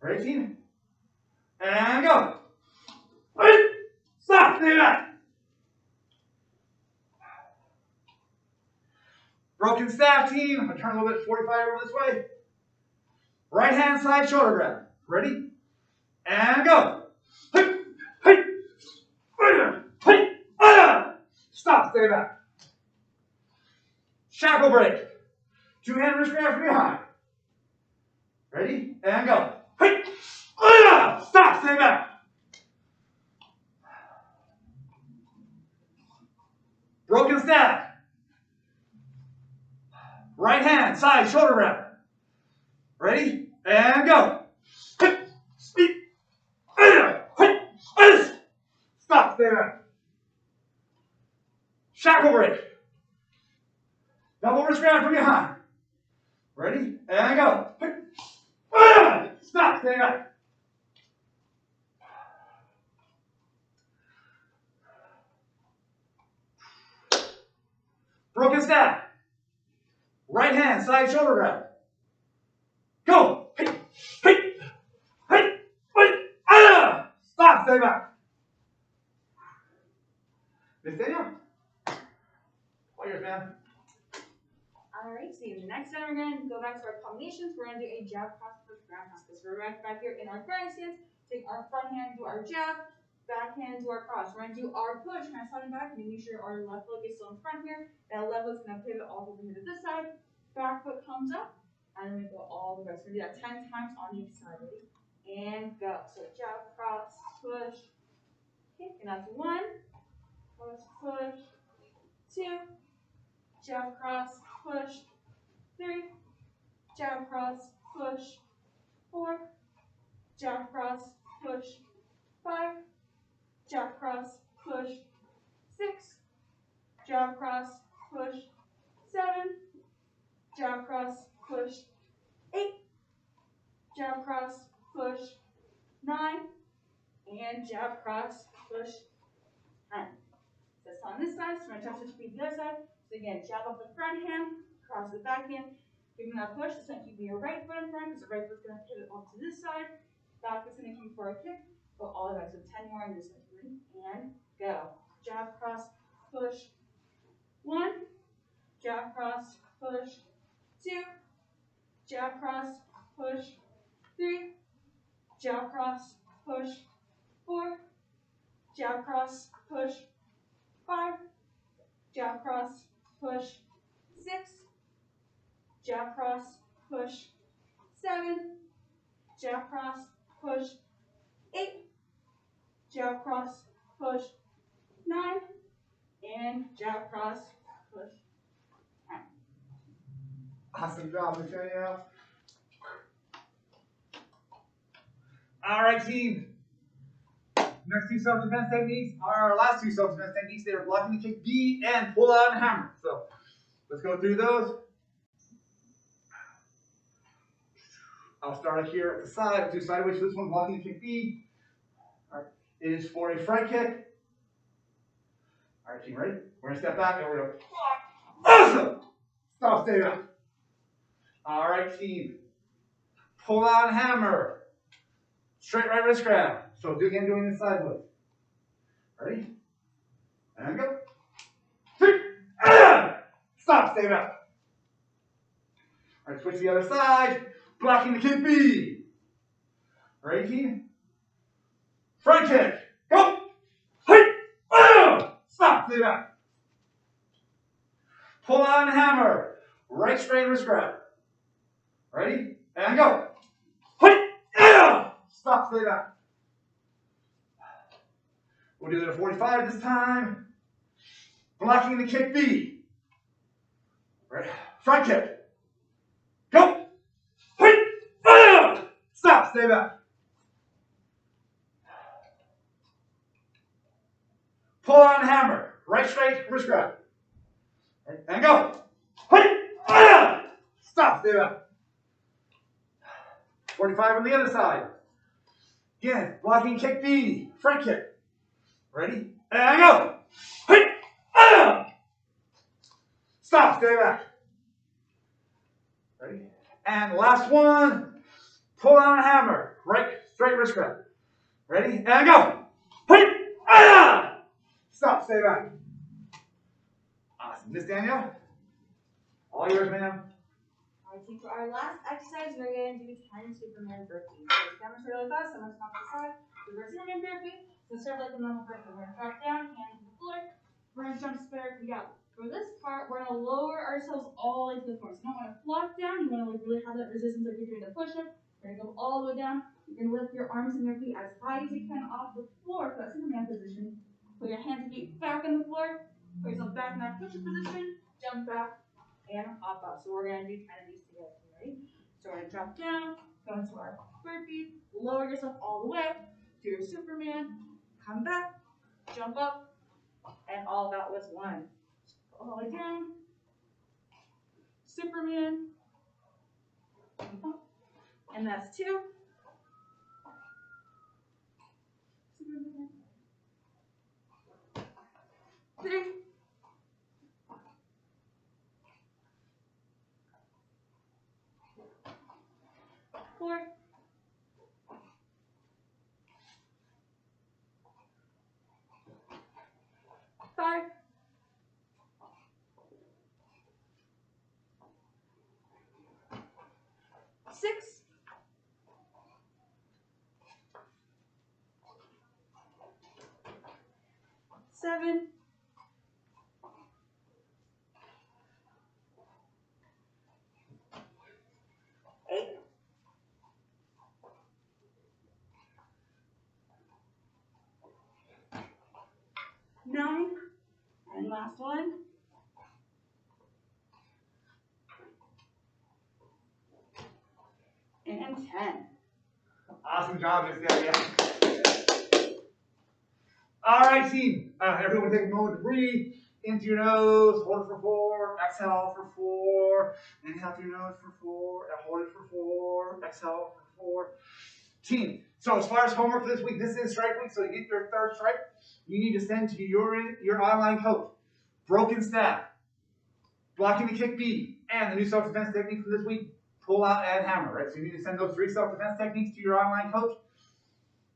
Ready, team? And go. Stop. Stay back. Broken staff, team. I'll turn a little bit 45 over this way. Right hand side shoulder grab. Ready? And go. Stop. Stay back. Shackle break. Two-hand wrist grab from behind. Ready? And go. Stop. Stay back. Broken staff. Right hand side shoulder grab. Ready? And go. Stop. Stay back. Shackle break. Double wrist grab from behind. Ready? And go. Stop, stay back. Broken staff. Right hand, side shoulder grab. Go. Hey, hey, hey, wait, stop, stay back. Nathaniel? All yours, man. Alright, so the next time we're going to go back to our combinations. We're going to do a jab, cross, push, ground, cross. So we're back here in our ground stance. Take our front hand, do our jab, back hand, do our cross. We're going to do our push, kind of sliding back, making sure our left leg is still in front here. That left leg's going to pivot all over here to this side. Back foot comes up, and then we go all the way. So we're going to do that 10 times on each side. Ready? And go. So jab, cross, push. Okay, and that's 1. Push, 2. Jab, cross, push. 3. Jab, cross, push. 4. Jab, cross, push. 5. Jab, cross, push. 6. Jab, cross, push. 7. Jab, cross, push. 8. Jab, cross, push. 9. And jab, cross, push. 10. That's on this side, so I'm going to touch the feet the other side. So again, jab up the front hand, cross the back hand. Giving that push, it's going to keep your right foot in front, because the right foot's going to pivot off to this side. Back foot's going to keep for a kick. Go all the way. So 10 more on this side. Ready? And go. Jab, cross, push. 1. Jab, cross, push. 2. Jab, cross, push. 3. Jab, cross, push. 4. Jab, cross, push. 5. Jab, cross, push. 6. Jab, cross, push. 7. Jab, cross, push. 8. Jab, cross, push. 9. And jab, cross, push. 10. Awesome job, Nathaniel. All right, team. Next 2 self-defense techniques are our last 2 self-defense techniques. They are blocking the kick B and pull out and hammer. So let's go through those. I'll start here at the side. I'll do sideways for this one, blocking the kick B. All right. It is for a front kick. All right, team, ready? We're gonna step back and we're gonna awesome. Stop, stay back. All right, team. Pull out and hammer. Straight right wrist grab. So again, doing this sideways. Ready? And go. Stop, stay back. All right, switch to the other side. Blocking the kick B. Ready, team? Front kick. Go. Stop, stay back. Pull out and hammer. Right straight wrist grab. Ready? And go. Stop, stay back. We'll do it at 45 this time. Blocking the kick B. Right. Front kick. Go. Stop, stay back. Pull on hammer. Right straight, wrist grab. Right. And go. Stop, stay back. 45 on the other side. Again, blocking kick B. Front kick. Ready? And go. Stop, stay back. Ready? And last one. Pull on a hammer. Right, straight wrist grab. Ready? And go. Stop, stay back. Awesome. Miss Danielle? All yours, ma'am. Alright, team, for our last exercise, we're going to do 10 Superman burpees. So demonstrate really fast, so let's stop the side. So we're Superman burpee. So start like a normal burpee. We're going to drop down, hands to the floor. We're going to jump directly out. For this part, we're going to lower ourselves all the way to the floor. So you don't want to flop down. You want to like really have that resistance like you're doing the push-up. We're going to go all the way down. You're going to lift your arms and your feet as high as you can off the floor for that Superman position. Put your hands and feet back on the floor. Put yourself back in that push-up position. Jump back and hop up. So we're going to do 10 of these together. Ready? So we're going to drop down, go into our burpee, lower yourself all the way to your Superman, come back, jump up, and all that was 1. All the way down, Superman, And that's 2. 3. 4. 5. 6. 7. 8. 9. And last one. And 10. Awesome job, Miss Debbie. All right, team. Everyone take a moment to breathe. Into your nose, hold it for 4, exhale for 4, inhale through your nose for 4, and hold it for 4, exhale for 4. Team, so as far as homework for this week, this is strike week, so to get your 3rd strike, you need to send to your online coach broken staff, blocking the kick B, and the new self-defense technique for this week, pull out and hammer, right? So you need to send those 3 self-defense techniques to your online coach.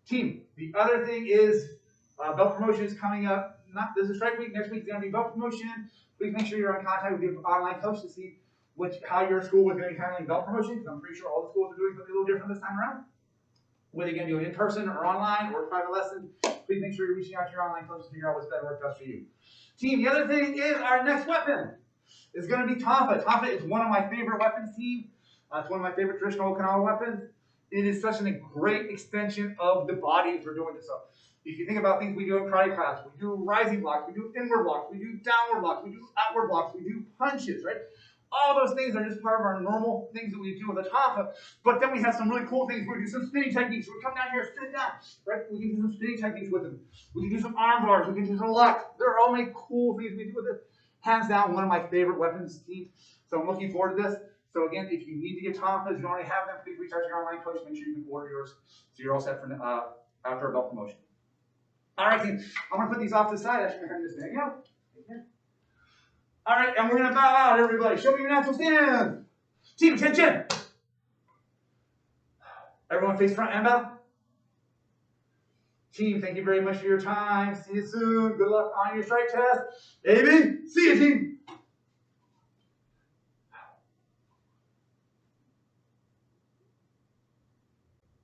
Team, the other thing is belt promotion is coming up. This is strike week. Next week is going to be belt promotion. Please make sure you're in contact with your online coach to see how your school is going to be handling belt promotion, because I'm pretty sure all the schools are doing something a little different this time around. Whether you're going to do it in person or online or private lesson, please make sure you're reaching out to your online coach to figure out what's better work best for you. Team, the other thing is our next weapon is going to be Tafa. Tafa is one of my favorite weapons, team. It's one of my favorite traditional Okinawa weapons. It is such a great extension of the body as we're doing this. So if you think about things we do in karate class, we do rising blocks, we do inward blocks, we do downward blocks, we do outward blocks, we do punches, right? All those things are just part of our normal things that we do with a tafa. But then we have some really cool things. We do some spinning techniques. We come down here, spin down, right? We can do some spinning techniques with them. We can do some arm bars. We can do some locks. There are all many cool things we do with it. Hands down, one of my favorite weapons, Steve. So I'm looking forward to this. So again, if you need to get tafas, you already have them, please reach out to your online coach. Make sure you can order yours so you're all set for after a belt promotion. All right, team. I'm going to put these off to the side. Actually, I'm going to hang out. All right, and we're going to bow out, everybody. Show me your natural stand. Team, attention. Everyone face front and bow. Team, thank you very much for your time. See you soon. Good luck on your strike test. Amy, see you, team.